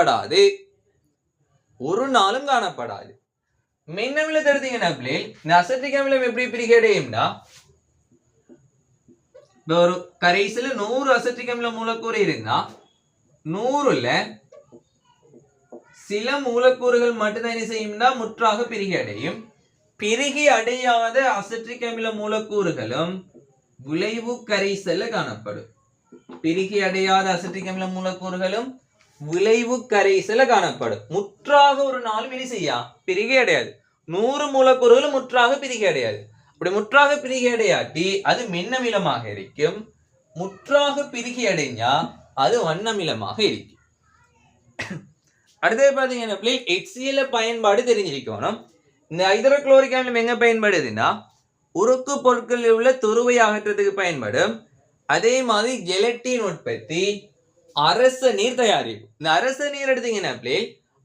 காணப்படாது, ஒரு நாளும் காணப்படாது. மின்னமிலத்தை எடுத்தீங்கன்னா இந்த அசட்டிக் அமிலம் எப்படி பிரிக்கடையும்னா, ஒரு கரைசல 100 அசட்டிக் அமில மூலக்கூறு இருந்தா 100ல சில மூலக்கூறுகள் மட்டும்தான் என்ன செய்யும்னா முற்றாக பிரிகி அடையும். பிரிகி அடையாத அசட்டிக் அமில மூலக்கூறுகளும் விளைவு கரைசல்ல காணப்படும். பிரிகி அடையாத அசட்டிக் அமில மூலக்கூறுகளும் விளைவு கரைசல்ல காணப்படும். முற்றாக ஒரு நாளும் என்ன செய்யா பிரிகி அடையாது. 100 மூலக்கூறுகளும் முற்றாக பிரிகி அடையாது. அப்படி முற்றாக பிரிகி அடையாட்டி அது மென்னமிலமாக இருக்கும். முற்றாக பிரிகி அடைஞ்சா அது வண்ணமிலமாக இருக்கும். அடுத்தது பாத்தீங்கன்னா HCl பயன்பாடு தெரிஞ்சிருக்கணும். இந்த ஹைட்ரோகுளோரிக் அமிலம் எங்க பயன்படுதுன்னா உருக்கு பொருட்களில் உள்ள துருவை அகற்றத்துக்கு பயன்படும். அதே மாதிரி ஜெலட்டின் உற்பத்தி, அரச நீர் தயாரிப்பு. இந்த அரச நீர் எடுத்தீங்கன்னா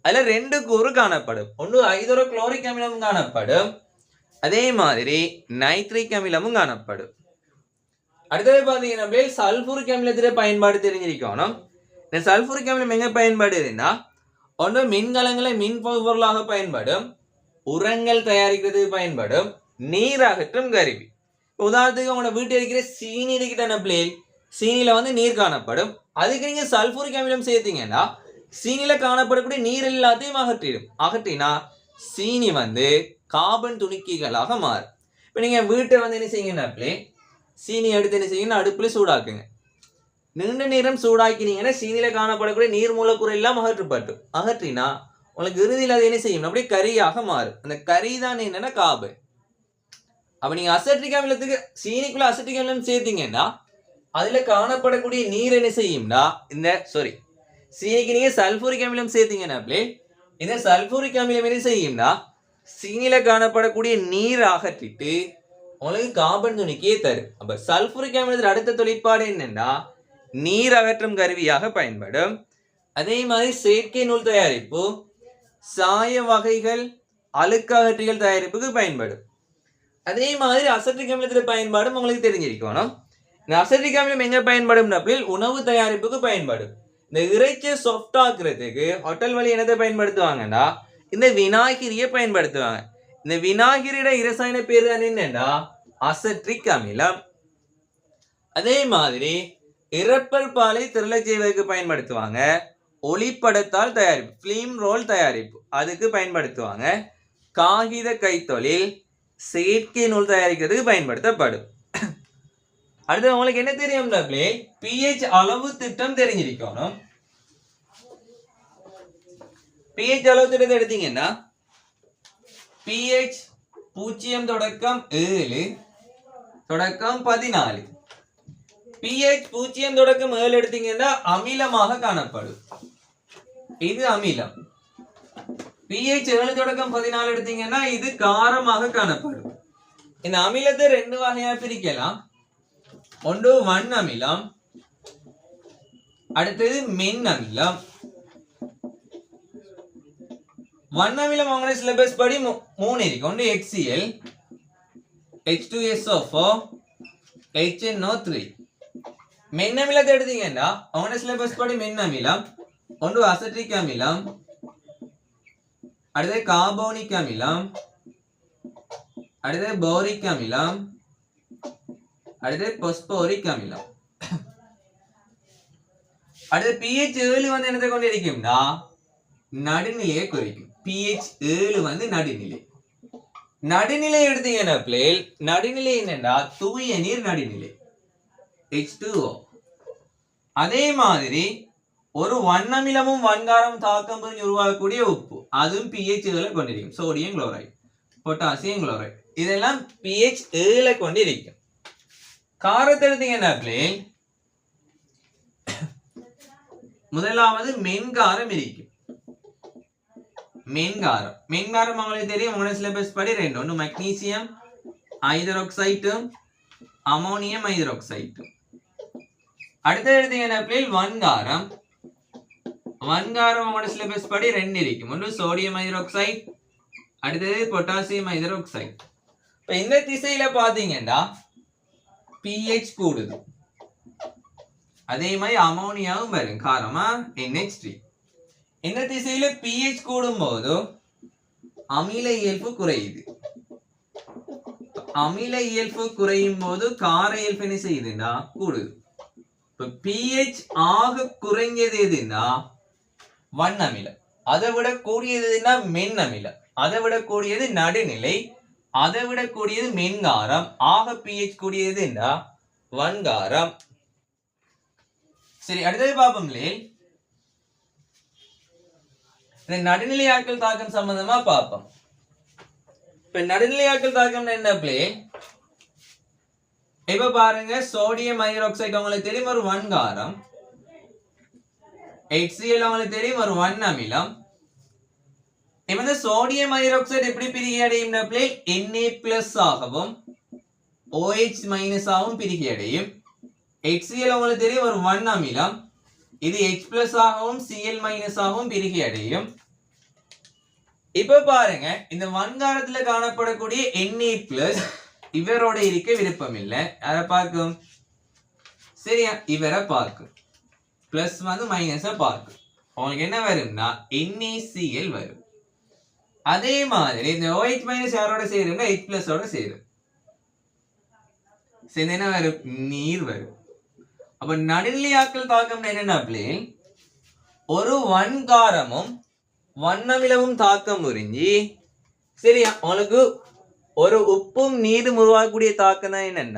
அதுல 2 கூறு காணப்படும். ஒன்று ஹைட்ரோகுளோரிக் அமிலம் காணப்படும், அதே மாதிரி நைட்ரிக் அமிலமும் காணப்படும். அடுத்தது பாத்தீங்கன்னா சல்பூரிக் அமிலத்தில பயன்பாடு தெரிஞ்சிருக்கணும். இந்த சல்பூரிக் அமிலம் எங்க பயன்படுதுன்னா ஒன்று மின்கலங்களை மின் பொருளாக பயன்படும், உரங்கள் தயாரிக்கிறதுக்கு பயன்படும், நீர் அகற்றும் கருவி. உதாரணத்துக்கு உங்களோட வீட்டில் இருக்கிற சீனி இருக்குதான சீனியில வந்து நீர் காணப்படும். அதுக்கு நீங்க சல்பூரிக் அமிலம் சேர்த்தீங்கன்னா சீனியில காணப்படக்கூடிய நீர் எல்லாத்தையும் அகற்றினா சீனி வந்து கார்பன் துணிக்கைகளாக மாறும். இப்போ நீங்க வீட்டை வந்து என்ன செய்யுங்கன்னா சீனி எடுத்து என்ன செய்யுங்கன்னா அடுப்புல சூடாக்குங்க. நீண்ட நேரம் சூடாக்கினீங்கன்னா சீனியில காணப்படக்கூடிய நீர் மூலக்கூறு எல்லாம் அகற்றினா உங்களுக்கு இறுதியில் அது என்ன செய்யும் அப்படியே கரியாக மாறும். அந்த கரி தான் என்னன்னா கார்பன். அப்ப நீங்க அசட்டிக் அமிலத்துக்கு சீனிக்குள்ள அசட்டிக் அமிலம் சேர்த்தீங்கன்னா அதுல காணப்படக்கூடிய நீர் என்ன செய்யும்னா சீனிக்கு நீங்க சல்பூரிக் அமிலம் சேர்த்தீங்கன்னா இந்த சல்பூரிக் அமிலம் என்ன செய்யும்னா சீனியில காணப்படக்கூடிய நீர் அகற்றிட்டு உங்களுக்கு கார்பன் துணிக்கையே தரும். அப்ப சல்பூரிக் அமிலத்தில் அடுத்த தொழிற்பாடு என்னன்னா நீர் அகற்றும் கருவியாக பயன்படும். அதே மாதிரி செயற்கை நூல் தயாரிப்பு, சாய வகைகள், அழுக்கு அகற்றிகள் தயாரிப்புக்கு பயன்படும். அதே மாதிரி அசட்டிக் அமிலத்தில் பயன்பாடும் உங்களுக்கு தெரிஞ்சிருக்கணும். இந்த அசட்டிக் அமிலம் எங்க பயன்படும் உணவு தயாரிப்புக்கு பயன்படும். இந்த இறைச்சியை சாஃப்ட் ஆக்குறதுக்கு ஹோட்டல் வழி என்னத்தை பயன்படுத்துவாங்கன்னா இந்த வினாகிரியை பயன்படுத்துவாங்க. இந்த வினாகிரியோட இரசாயன பேர் தான் என்னன்னா அசட்டிக் அமிலம். அதே மாதிரி இறப்பல் பாலை திரள செய்வதற்கு பயன்படுத்துவாங்க. ஒளிப்படத்தால் தயாரிப்பு, பிலிம் ரோல் தயாரிப்பு அதுக்கு பயன்படுத்துவாங்க. காகித கைத்தொழில், செயற்கை நூல் தயாரிக்கிறதுக்கு பயன்படுத்தப்படும். அடுத்து உங்களுக்கு என்ன தெரியும் pH அளவு திட்டம் தெரிஞ்சிருக்கணும். pH அளவு திட்டத்தை எடுத்தீங்கன்னா pH 0 தொடக்கம் 7 தொடக்கம் 14. pH 0 தொடக்கம் 7 எடுத்தீங்கன்னா அமிலமாக காணப்படும். இது அமிலம். pH 7 தொடக்கம் 14 எடுத்தீங்கன்னா இது காரமாக காணப்படும். இந்த அமிலத்தை 2 வகையா பிரிக்கலாம். ஒன்று வன் அமிலம், அடுத்தது மென் அமிலம். வன் அமிலம் அவங்க சிலபஸ் படி 3 இருக்கு. ஒன்று HCl, H2SO4, HNO3. மென் அமிலத்தை எடுத்தீங்கன்னா அவங்க சிலபஸ் படி மென் அமிலம், ஒன்று அசட்டிக் அமிலம், அடுத்தது கார்போனிக் அமிலம், அடுத்தது போரிக் அமிலம், அடுத்தது பாஸ்போரிக் அமிலம். அடுத்து pH 7 வந்து என்னத்தை கொண்டு இருக்கும்னா நடுநிலையை குறிக்கும். pH 7 வந்து நடுநிலை. நடுநிலை எடுத்தீங்கன்னா நடுநிலை என்னன்னா தூய நீர் நடுநிலை H2O. அதே மாதிரி ஒரு வண்ணமிலமும் வன்காரம் தாக்கம் புரிஞ்சு உருவாகக்கூடிய உப்பு அதுவும் pH 7 கொண்டிருக்கும். சோடியம் குளோரைடு, பொட்டாசியம் குளோரைடு இதெல்லாம் pH 7 கொண்டிருக்கும். காரத்தை எடுத்தீங்கன்னா முதலாவது மென்காரம் இருக்கும். மென்காரம் உங்களுக்கு தெரியும். உங்களோட சிலபஸ் படி 2. ஒன்று மெக்னீசியம் ஹைட்ராக்சைடும் அமோனியம் ஹைட்ராக்சைடும். அடுத்தது எடுத்தீங்கன்னா வன்காரம். வன்காரம் உங்களோட சிலபஸ் படி 2 இருக்கும். ஒன்று சோடியம் ஹைட்ராக்சைடு, அடுத்தது பொட்டாசியம் ஹைட்ராக்சைடு. இப்போ இந்த திசையில பாத்தீங்கன்னா pH கூடுது. அதே மாதிரி அமோனியாவும் வரும் காரமா NH3. இந்த திசையில pH கூடும் போது அமில இயல்பு குறையுது. அமில இயல்பு குறையும் போது கார இயல்பு என்ன செய்யுதுன்னா கூடுது. இப்ப pH ஆக குறைஞ்சது எதுன்னா வண்ணமிலம். அதை விட கூடியது எதுன்னா மென் அமிலம். அதை விட கூடியது நடுநிலை. அதை விட கூடியது மென்காரம். ஆக pH கூடியதுன்னா வன்காரம். சரி, அடுத்தது பார்ப்போம்லே. இந்த நடுநிலையாக்கல் தாக்கம் சம்பந்தமா பார்ப்போம். இப்ப நடுநிலையாக்கல் தாக்கம் என்ன பிளே? இப்ப பாருங்க, சோடியம் ஹைட்ராக்சைடு உங்களுக்கு தெரியும் ஒரு வன்காரம். HCl உங்களுக்கு தெரியும் ஒரு வண்ணமிலம். இப்ப இந்த சோடியம் ஹைட்ராக்சைடு எப்படி பிரிகை அடையும் பிளே? Na+ ஆகவும் OH- ஆகவும் பிரிகை அடையும். HCl உங்களுக்கு தெரியும் ஒரு வண்ணமிலம். இது H+ ஆகவும் Cl- ஆகவும் பிரிகை அடையும். இப்ப பாருங்க, இந்த வன்காரத்துல காணப்படக்கூடிய Na+ இவரோட இருக்க விருப்பம் இல்லை. அதை பார்க்கும், சரியா? இவரை பார்க்கும். பிளஸ் வந்து மைனஸ பார்க்கும். உங்களுக்கு என்ன வரும்னா NaCl வரும். அதே மாதிரி இந்த OH- யாரோட சேரும்னா H+ ஓட சேரும். சரி, என்ன வரும்? நீர் வரும். அப்ப நடுநிலையாக்கல் தாக்கம் என்னன்னா பிளே, ஒரு வன்காரமும் வண்ணமிலமும் தாக்கம் புரிஞ்சு, சரியா, உங்களுக்கு ஒரு உப்பும் நீரும் உருவாக்கக்கூடிய தாக்கம் தான் என்னன்னா